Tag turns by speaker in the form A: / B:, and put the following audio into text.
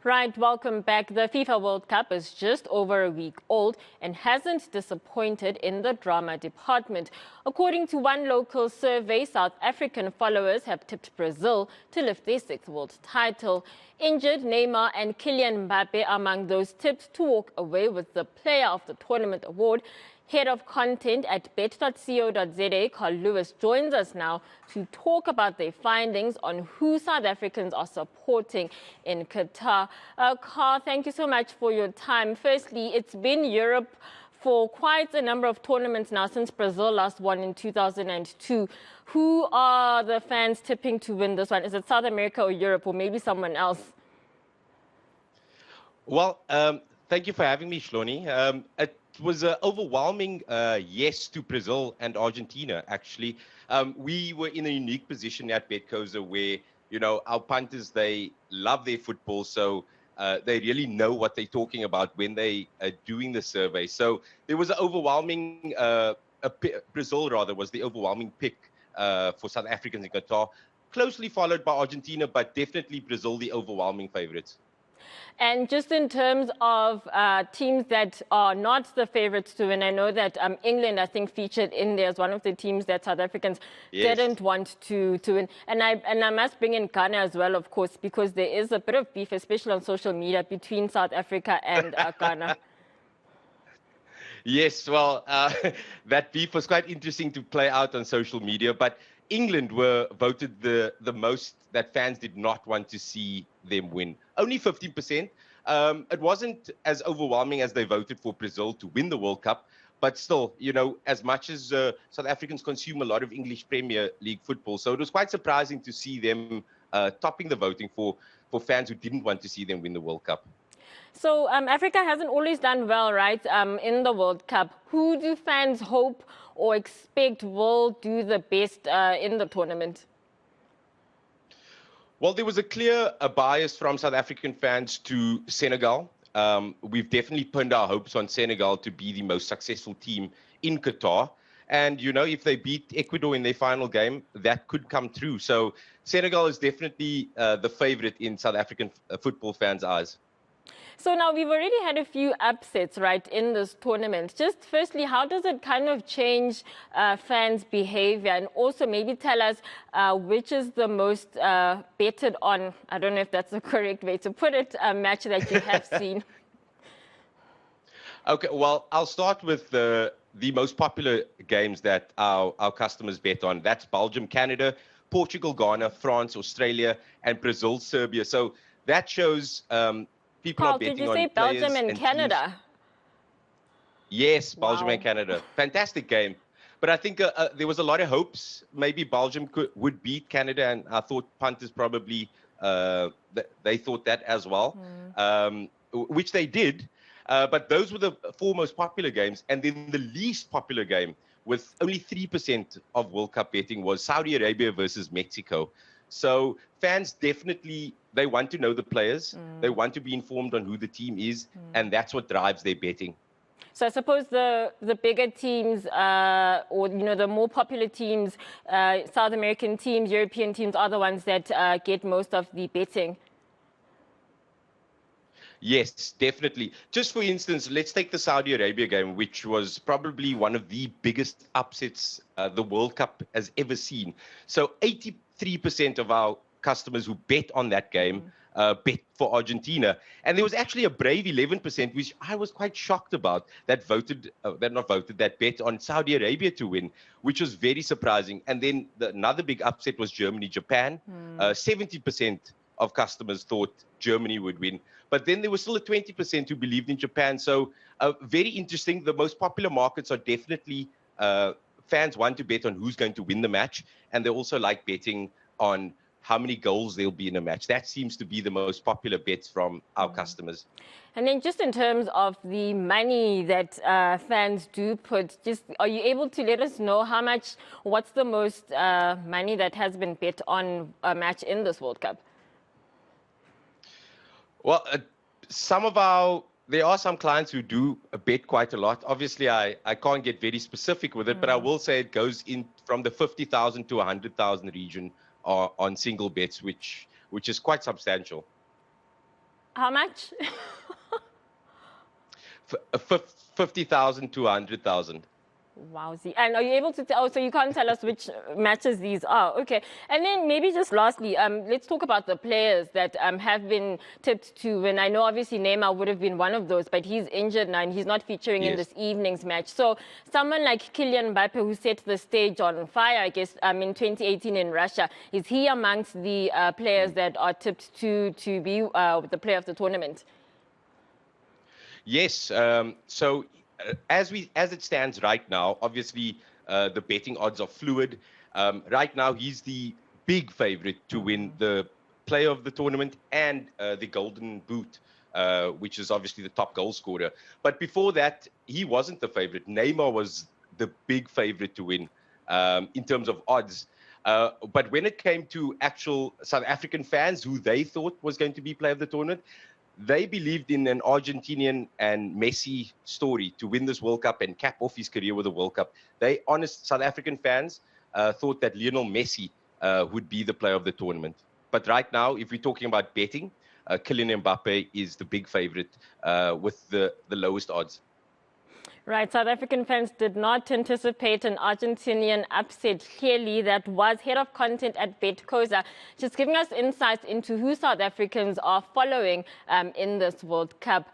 A: Right, welcome back. The FIFA World Cup is just over a week old and hasn't disappointed in the drama department. According to one local survey, South African followers have tipped Brazil to lift their sixth world title. Injured Neymar and Kylian Mbappe among those tipped to walk away with the Player of the Tournament award. Head of content at bet.co.za, Carl Lewis, joins us now to talk about their findings on who South Africans are supporting in Qatar. Carl, thank you so much for your time. Firstly, it's been Europe for quite a number of tournaments now since Brazil last won in 2002. Who are the fans tipping to win this one? Is it South America or Europe or maybe someone else?
B: Well, thank you for having me, Shloni. It was an overwhelming yes to Brazil and Argentina, actually. We were in a unique position at Betcoza where, you know, our punters, they love their football, so they really know what they're talking about when they are doing the survey. So there was an overwhelming, Brazil rather, was the overwhelming pick for South Africans in Qatar, closely followed by Argentina, but definitely Brazil the overwhelming favorites.
A: And just in terms of teams that are not the favorites to win, I know that England, I think, featured in there as one of the teams that South Africans didn't want to win. And I must bring in Ghana as well, of course, because there is a bit of beef, especially on social media, between South Africa and Ghana.
B: Yes, well, that beef was quite interesting to play out on social media, but England were voted the most that fans did not want to see them win. Only 15%. It wasn't as overwhelming as they voted for Brazil to win the World Cup, but still, you know, as much as South Africans consume a lot of English Premier League football, so it was quite surprising to see them topping the voting for fans who didn't want to see them win the World Cup.
A: So Africa hasn't always done well, right, in the World Cup. Who do fans hope or expect will do the best in the tournament?
B: Well, there was a clear bias from South African fans to Senegal. We've definitely pinned our hopes on Senegal to be the most successful team in Qatar. And, you know, if they beat Ecuador in their final game, that could come true. So Senegal is definitely the favorite in South African football fans' eyes.
A: So now we've already had a few upsets, right, in this tournament. Just firstly, how does it kind of change fans' behavior? And also maybe tell us which is the most betted on, I don't know if that's the correct way to put it, match that you have seen.
B: Okay, well, I'll start with the most popular games that our customers bet on. That's Belgium, Canada, Portugal, Ghana, France, Australia, and Brazil, Serbia. So that shows... people
A: Carl,
B: are betting
A: did you
B: on
A: say Belgium and Canada?
B: Teams. Yes, Belgium
A: Wow.
B: and Canada. Fantastic game. But I think there was a lot of hopes. Maybe Belgium would beat Canada, and I thought punters probably, they thought that as well, which they did. But those were the four most popular games. And then the least popular game, with only 3% of World Cup betting, was Saudi Arabia versus Mexico. So fans definitely, they want to know the players. They want to be informed on who the team is, and that's what drives their betting.
A: So I suppose the bigger teams, or you know, the more popular teams, South American teams, European teams, are the ones that get most of the betting.
B: Yes, definitely. Just for instance, let's take the Saudi Arabia game, which was probably one of the biggest upsets the World Cup has ever seen. So 83% of our customers who bet on that game bet for Argentina. And there was actually a brave 11%, which I was quite shocked about, that that bet on Saudi Arabia to win, which was very surprising. And then another big upset was Germany-Japan. 70% of customers thought Germany would win. But then there was still a 20% who believed in Japan. So very interesting. The most popular markets are definitely fans want to bet on who's going to win the match. And they also like betting on how many goals there'll be in a match. That seems to be the most popular bets from our customers.
A: And then just in terms of the money that fans do put, just are you able to let us know how much, what's the most money that has been bet on a match in this World Cup?
B: Well, there are some clients who do bet quite a lot. Obviously, I can't get very specific with it, but I will say it goes in from the 50,000 to 100,000 region on single bets, which is quite substantial.
A: How much?
B: 50,000 to 100,000.
A: Wowzy. And are you able to tell? Oh, so you can't tell us which matches these are. Okay. And then maybe just lastly, let's talk about the players that have been tipped to win. I know obviously Neymar would have been one of those, but he's injured now and he's not featuring in
B: Yes.
A: this evening's match. So someone like Kylian Mbappe, who set the stage on fire, I guess, in 2018 in Russia, is he amongst the players that are tipped to be the player of the tournament?
B: Yes. As it stands right now, obviously the betting odds are fluid. Right now, he's the big favorite to win the player of the tournament and the Golden Boot, which is obviously the top goal scorer. But before that, he wasn't the favorite. Neymar was the big favorite to win in terms of odds. But when it came to actual South African fans who they thought was going to be player of the tournament, they believed in an Argentinian and Messi story to win this World Cup and cap off his career with a World Cup. Honest South African fans thought that Lionel Messi would be the player of the tournament. But right now, if we're talking about betting, Kylian Mbappe is the big favorite with the lowest odds.
A: Right, South African fans did not anticipate an Argentinian upset. Clearly, that was head of content at Betkoza, just giving us insights into who South Africans are following in this World Cup.